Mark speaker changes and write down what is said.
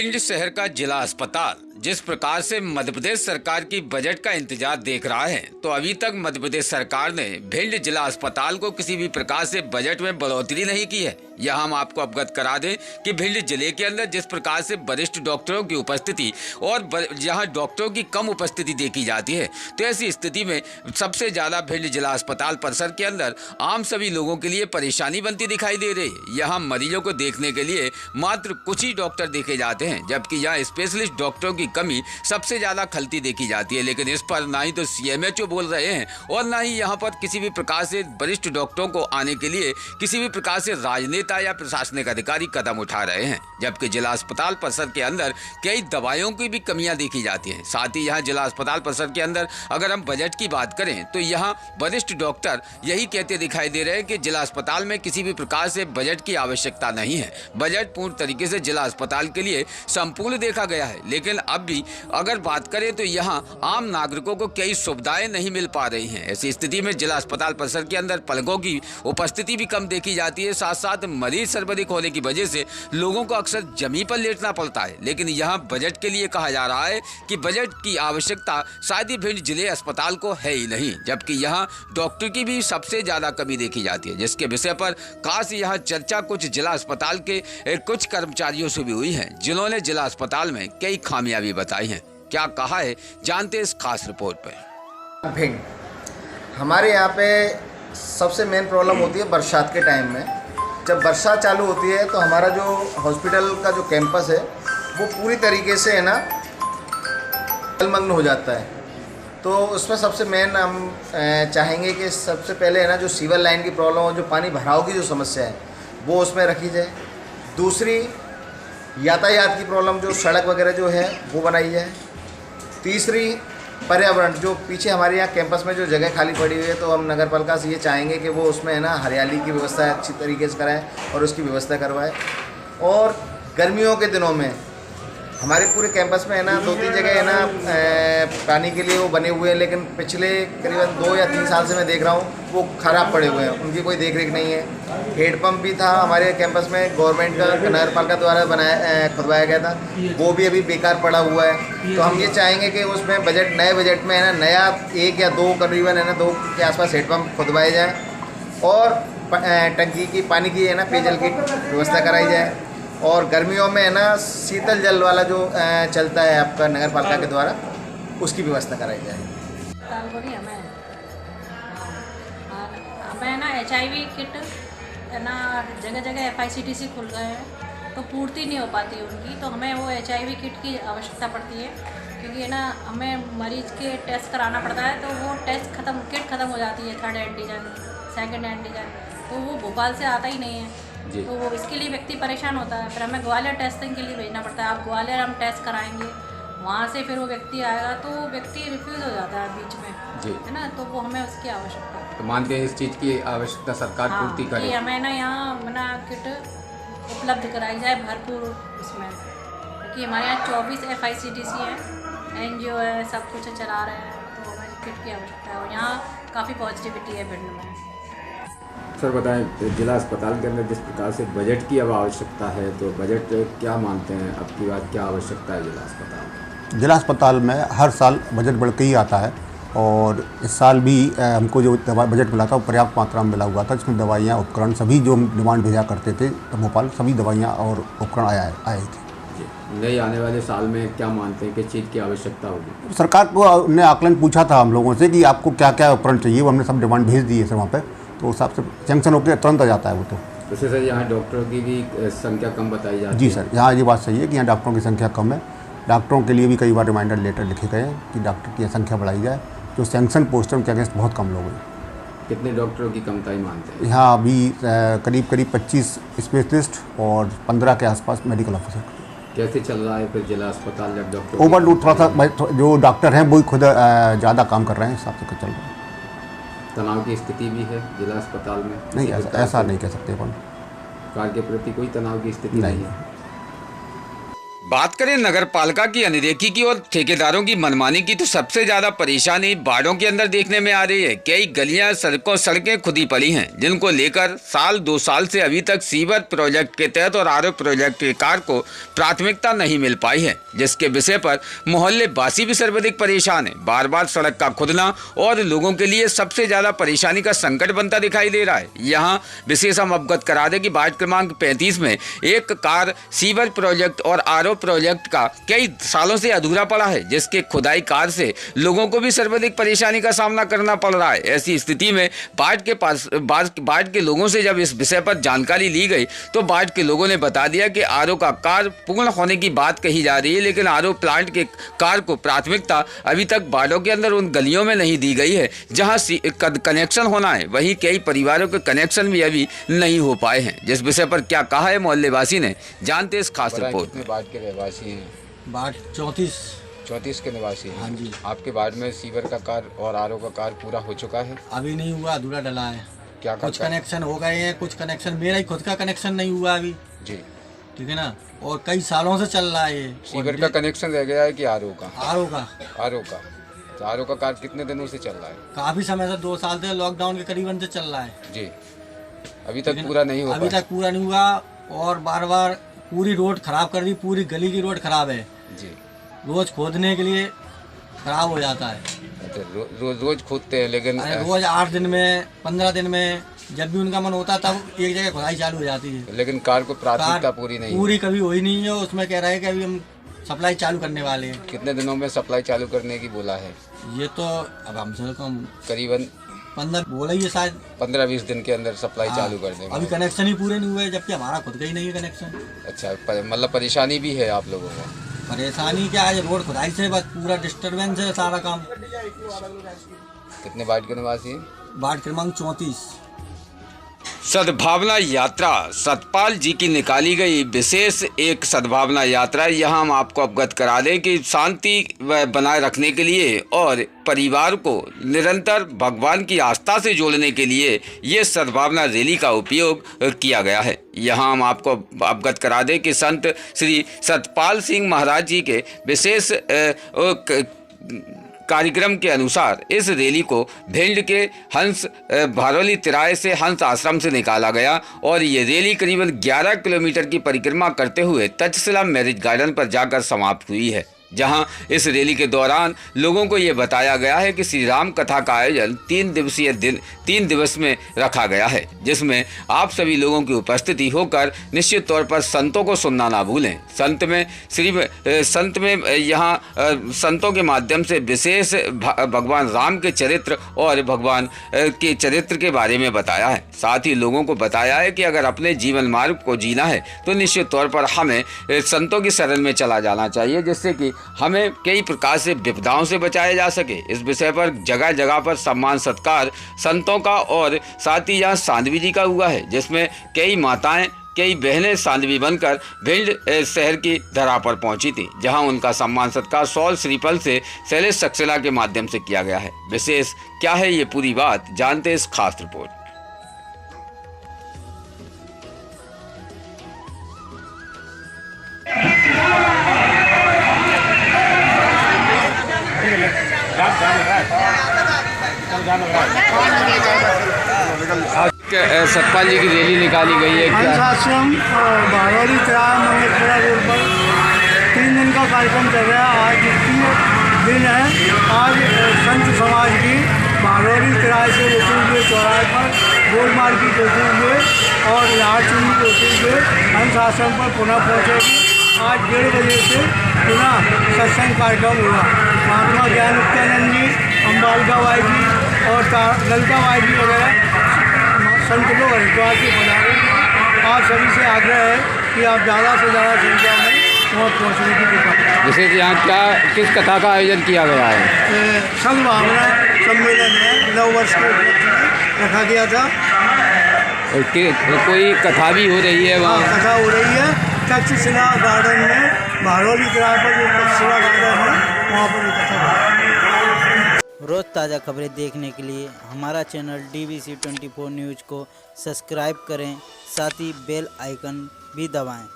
Speaker 1: भिंड शहर का जिला अस्पताल जिस प्रकार से मध्य प्रदेश सरकार की बजट का इंतजार देख रहा है, तो अभी तक मध्य प्रदेश सरकार ने भिंड जिला अस्पताल को किसी भी प्रकार से बजट में बढ़ोतरी नहीं की है। यह हम आपको अवगत करा दें कि भिंड जिले के अंदर जिस प्रकार से वरिष्ठ डॉक्टरों की उपस्थिति और जहां डॉक्टरों की कम उपस्थिति देखी जाती है, तो ऐसी स्थिति में सबसे ज्यादा भिंड जिला अस्पताल परिसर के अंदर आम सभी लोगों के लिए परेशानी बनती दिखाई दे रही है। यहाँ मरीजों को देखने के लिए मात्र कुछ ही डॉक्टर देखे जाते हैं, जबकि यहाँ स्पेशलिस्ट डॉक्टरों की कमी सबसे ज्यादा खलती देखी जाती है। लेकिन इस पर ना ही तो CMHO बोल रहे हैं और ना ही यहाँ पर किसी भी प्रकार से वरिष्ठ डॉक्टरों को आने के लिए किसी भी प्रकार से राजनेता या प्रशासनिक अधिकारी कदम उठा रहे हैं। जबकि जिला अस्पताल परिसर के अंदर कई दवाइयों की भी कमियां देखी जाती हैं। साथ ही यहाँ जिला अस्पताल परिसर के अंदर अगर हम बजट की बात करें तो यहाँ वरिष्ठ डॉक्टर यही कहते दिखाई दे रहे हैं कि जिला अस्पताल में किसी भी प्रकार से बजट की आवश्यकता नहीं है। बजट पूर्ण तरीके से जिला अस्पताल के लिए संपूर्ण देखा गया है, लेकिन अब भी अगर बात करें तो यहाँ आम नागरिकों को कई सुविधाएं नहीं मिल पा रही हैं। ऐसी स्थिति में जिला अस्पताल परिसर के अंदर पलकों की उपस्थिति भी कम देखी जाती है। साथ साथ मरीज सर्वाधिक होने की वजह से लोगों को अक्सर जमीन पर लेटना पड़ता है। लेकिन यहाँ बजट के लिए कहा जा रहा है कि बजट की आवश्यकता शायद ही भिंड जिले अस्पताल को है ही नहीं, जबकि यहाँ डॉक्टर की भी सबसे ज्यादा कमी देखी जाती है, जिसके विषय पर खास यहाँ चर्चा कुछ जिला अस्पताल के कुछ कर्मचारियों से भी हुई है, जिन्होंने जिला अस्पताल में कई खामियां भी बताई हैं। क्या कहा है, जानते इस खास रिपोर्ट पर।
Speaker 2: भिंड हमारे यहाँ पे सबसे मेन प्रॉब्लम होती है बरसात के टाइम में। जब बरसात चालू होती है तो हमारा जो हॉस्पिटल का जो कैंपस है वो पूरी तरीके से है ना जलमग्न हो जाता है। तो उसमें सबसे मेन हम चाहेंगे कि सबसे पहले है ना जो सीवर लाइन की प्रॉब्लम हो, जो पानी भराव की जो समस्या है वो उसमें रखी जाए। दूसरी यातायात की प्रॉब्लम, जो सड़क वगैरह जो है वो बनाई जाए। तीसरी पर्यावरण, जो पीछे हमारे यहाँ कैंपस में जो जगह खाली पड़ी हुई है, तो हम नगर पालिका से ये चाहेंगे कि वो उसमें है ना हरियाली की व्यवस्था अच्छी तरीके से कराएं और उसकी व्यवस्था करवाएं। और गर्मियों के दिनों में हमारे पूरे कैंपस में है ना 2-3 जगह है ना पानी के लिए वो बने हुए हैं, लेकिन पिछले करीबन 2 या 3 साल से मैं देख रहा हूँ वो ख़राब पड़े हुए हैं, उनकी कोई देख रेख नहीं है। हेडपम्प भी था हमारे कैंपस में, गवर्नमेंट का नगर पालिका द्वारा खुदवाया गया था, वो भी अभी बेकार पड़ा हुआ है। तो हम ये चाहेंगे कि उसमें नए बजट में है ना नया 1 या 2 करीबन है ना 2 के आसपास हेडपम्प खुदवाए जाएँ और टंकी की पानी की है ना पेयजल की व्यवस्था कराई जाए। और गर्मियों में है ना शीतल जल वाला जो चलता है आपका नगर पालिका के द्वारा, उसकी व्यवस्था कराई जाए।
Speaker 3: हमें ना HIV किट है ना जगह जगह FICTC खुल गए हैं, तो पूर्ति नहीं हो पाती उनकी, तो हमें वो HIV किट की आवश्यकता पड़ती है, क्योंकि है ना हमें मरीज़ के टेस्ट कराना पड़ता है, तो वो टेस्ट किट ख़त्म हो जाती है, 3rd एंटीजन 2nd एंटीजन, तो वो भोपाल से आता ही नहीं है। तो वो इसके लिए व्यक्ति परेशान होता है, फिर हमें ग्वालियर टेस्टिंग के लिए भेजना पड़ता है। आप ग्वालियर हम टेस्ट कराएंगे, वहाँ से फिर वो व्यक्ति आएगा, तो वो व्यक्ति रिफ्यूज़ हो जाता है बीच में, है ना, तो वो हमें उसकी आवश्यकता है।
Speaker 1: तो मानते हैं इस चीज़ की आवश्यकता सरकार पूर्ति करे,
Speaker 3: कि हमें ना यहाँ ना किट उपलब्ध कराई जाए भरपूर उसमें, क्योंकि हमारे यहाँ 24 FICTC है, NGO है, सब कुछ चला रहे हैं, तो हमें किट की आवश्यकता है। और यहाँ काफ़ी पॉजिटिविटी है भिंड में।
Speaker 4: सर बताएं, जिला अस्पताल के अंदर जिस प्रकार से बजट की अब आवश्यकता है, तो बजट क्या मानते हैं अब की बात, क्या आवश्यकता है जिला अस्पताल?
Speaker 5: जिला अस्पताल में हर साल बजट बढ़ के ही आता है, और इस साल भी हमको जो बजट मिला था वो पर्याप्त मात्रा में मिला हुआ था, जिसमें दवाइयाँ, उपकरण सभी जो हम डिमांड भेजा करते थे भोपाल, सभी दवाइयाँ और उपकरण आए थे।
Speaker 4: नए आने वाले साल में क्या मानते हैं किस चीज़ की आवश्यकता होगी?
Speaker 5: सरकार को ने आकलन पूछा था हम लोगों से कि आपको क्या क्या उपकरण चाहिए, वो हमने सब डिमांड भेज दी है सर वहाँ पर, तो उस हिसाब से सैंक्शन होकर तुरंत आ जाता है वो। तो
Speaker 4: वैसे सर यहाँ डॉक्टरों की भी संख्या कम बताई जाती है?
Speaker 5: जी सर, यहाँ ये बात सही है कि यहाँ डॉक्टरों की संख्या कम है। डॉक्टरों के लिए भी कई बार रिमाइंडर लेटर लिखे गए हैं कि डॉक्टर की संख्या बढ़ाई जाए, जो सैंक्शन पोस्ट है उनके अगेंस्ट बहुत कम लोग हैं।
Speaker 4: कितने डॉक्टरों की कमताई मानते हैं?
Speaker 5: यहाँ अभी करीब 25 स्पेशलिस्ट और 15 के आसपास मेडिकल ऑफिसर।
Speaker 4: कैसे चल रहा है फिर जिला अस्पताल जब डॉक्टर
Speaker 5: ओवरलोड थोड़ा सा, जो डॉक्टर हैं वही खुद ज़्यादा काम कर रहे हैं, हिसाब से चल रहा है।
Speaker 4: तनाव की स्थिति भी है जिला अस्पताल में?
Speaker 5: नहीं, ऐसा नहीं कह सकते अपन।
Speaker 4: कार्य के प्रति कोई तनाव की स्थिति नहीं है।
Speaker 1: बात करें नगर पालिका की अनदेखी की और ठेकेदारों की मनमानी की, तो सबसे ज्यादा परेशानी बाड़ों के अंदर देखने में आ रही है। कई गलियां, सड़कें खुदी पड़ी हैं, जिनको लेकर साल 2 साल से अभी तक सीवर प्रोजेक्ट के तहत और आरओ प्रोजेक्ट के कार्य को प्राथमिकता नहीं मिल पाई है, जिसके विषय पर मोहल्ले वासी भी सर्वाधिक परेशान है। बार बार सड़क का खुदना और लोगों के लिए सबसे ज्यादा परेशानी का संकट बनता दिखाई दे रहा है। यहाँ विशेष हम अवगत करा दें कि वार्ड क्रमांक 35 में एक कार सीवर प्रोजेक्ट और आरओ प्रोजेक्ट का कई सालों से अधूरा पड़ा है, जिसके खुदाई कार्य से लोगों को भी सर्वाधिक परेशानी का सामना करना पड़ रहा है। ऐसी स्थिति में वार्ड के लोगों से जब इस विषय पर जानकारी ली गई तो वार्ड के लोगों ने बता दिया कि आरओ का कार्य पूर्ण होने की बात कही जा रही है, लेकिन आरओ प्लांट के कार्य को प्राथमिकता अभी तक वार्डों के अंदर उन गलियों में नहीं दी गई है जहां कनेक्शन होना है। वहीं कई परिवारों के कनेक्शन भी अभी नहीं हो पाए हैं, जिस विषय पर क्या कहा है मोहल्लेवासी ने, जानते इस खास रिपोर्ट।
Speaker 4: वार्ड के रहवासी हैं?
Speaker 6: वार्ड 34
Speaker 4: के निवासी हैं।
Speaker 6: हाँ जी।
Speaker 4: आपके वार्ड में सीवर का कार्य और आरओ का कार्य पूरा हो चुका है?
Speaker 6: अभी नहीं हुआ, अधूरा डला है।
Speaker 4: क्या
Speaker 6: कुछ कनेक्शन हो गए हैं, कुछ कनेक्शन, मेरा ही खुद का कनेक्शन नहीं हुआ अभी
Speaker 4: जी,
Speaker 6: ठीक है ना, और कई सालों से चल रहा है ये।
Speaker 4: सीवर का कनेक्शन रह गया है कि आरओ का?
Speaker 6: आरओ का।
Speaker 4: तो आरओ का कार्य कितने दिनों से चल रहा है?
Speaker 6: काफी समय से, 2 साल से, लॉकडाउन के करीबन से चल रहा है
Speaker 4: जी। अभी तक पूरा नहीं हुआ?
Speaker 6: अभी तक पूरा नहीं हुआ, और बार बार पूरी रोड खराब कर दी, पूरी गली की रोड खराब है
Speaker 4: जी।
Speaker 6: रोज खोदने के लिए खराब हो जाता है।
Speaker 4: अच्छा, रोज खोदते हैं, लेकिन
Speaker 6: रोज 8 दिन में, 15 दिन में, जब भी उनका मन होता तब एक जगह खुदाई चालू हो जाती है,
Speaker 4: लेकिन कार्य को प्राथमिकता पूरी
Speaker 6: कभी हुई नहीं है। उसमें कह रहे हैं कि अभी हम सप्लाई चालू करने वाले हैं।
Speaker 4: कितने दिनों में सप्लाई चालू करने की बोला है?
Speaker 6: ये तो अब हमसे कम
Speaker 4: करीबन
Speaker 6: 15 बोला ही है शायद,
Speaker 4: 15-20 दिन के अंदर सप्लाई चालू कर देंगे।
Speaker 6: अभी कनेक्शन ही पूरे नहीं हुए, जबकि हमारा खुद का ही नहीं है कनेक्शन।
Speaker 4: अच्छा, मतलब परेशानी भी है आप लोगों को?
Speaker 6: परेशानी क्या है, रोड खुदाई से बस पूरा डिस्टर्बेंस है सारा काम।
Speaker 4: कितने वार्ड के निवासी हैं?
Speaker 6: वार्ड क्रमांक 34।
Speaker 1: सद्भावना यात्रा सतपाल जी की निकाली गई विशेष एक सद्भावना यात्रा। यहाँ हम आपको अवगत करा दें कि शांति बनाए रखने के लिए और परिवार को निरंतर भगवान की आस्था से जोड़ने के लिए ये सद्भावना रैली का उपयोग किया गया है। यहाँ हम आपको अवगत करा दें कि संत श्री सतपाल सिंह महाराज जी के विशेष कार्यक्रम के अनुसार इस रैली को भिंड के हंस भारौली तिराहे से हंस आश्रम से निकाला गया और ये रैली करीबन 11 किलोमीटर की परिक्रमा करते हुए तक्षशिला मैरिज गार्डन पर जाकर समाप्त हुई है, जहां इस रैली के दौरान लोगों को ये बताया गया है कि श्री राम कथा का आयोजन 3 दिवस में रखा गया है, जिसमें आप सभी लोगों की उपस्थिति होकर निश्चित तौर पर संतों को सुनना ना भूलें। संत में यहाँ संतों के माध्यम से विशेष भगवान राम के चरित्र और भगवान के चरित्र के बारे में बताया है। साथ ही लोगों को बताया है कि अगर अपने जीवन मार्ग को जीना है तो निश्चित तौर पर हमें संतों की शरण में चला जाना चाहिए, जिससे कि हमें कई प्रकार से विपदाओं से बचाया जा सके। इस विषय पर जगह जगह पर सम्मान सत्कार संतों का और साथ ही यहाँ सांदवी जी का हुआ है, जिसमें कई माताएं कई बहनें सांदवी बनकर भिंड शहर की धरा पर पहुंची थी, जहां उनका सम्मान सत्कार शॉल श्रीफल से शैलेश सक्सेना के माध्यम से किया गया है। विशेष क्या है ये पूरी बात, जानते इस खास रिपोर्ट। सतपाल जी की रैली निकाली गई है,
Speaker 7: हंस आश्रम भारौली तिराहा मंगलपुरा रोड पर 3 दिन का कार्यक्रम चल रहा है। आज 3 दिन है। आज संत समाज की भारौली तिराहे से होते हुए चौराहे पर गोल मार्केट होते हुए और यहाँ चुनी होते हुए हंस आश्रम पर पुनः पहुँचेगी। आज 1:30 बजे से पुनः सत्संग कार्यक्रम हुआ। महात्मा ज्ञान नित्यानंद जी, अम्बालिका बाई जी और ललिता बाई जी वगैरह संत लोग हरिद्वार से पधारे। आप सभी से आग्रह है कि आप ज़्यादा से ज़्यादा संख्या में वहाँ पहुँचने की कृपा करें।
Speaker 4: विशेष यहाँ क्या किस कथा का आयोजन किया गया है?
Speaker 7: सद्भावना सम्मेलन है, 9 वर्ष के उपलक्ष्य में रखा गया था।
Speaker 4: कोई कथा भी हो रही है वहाँ?
Speaker 7: कथा हो रही है तक्षशिला गार्डन में, भारौली तिराहे पर जो तक्षशिला गार्डन है वहाँ पर कथा हो रही है।
Speaker 8: रोज़ ताज़ा खबरें देखने के लिए हमारा चैनल DBC 24 न्यूज़ को सब्सक्राइब करें, साथ ही बेल आइकन भी दबाएं।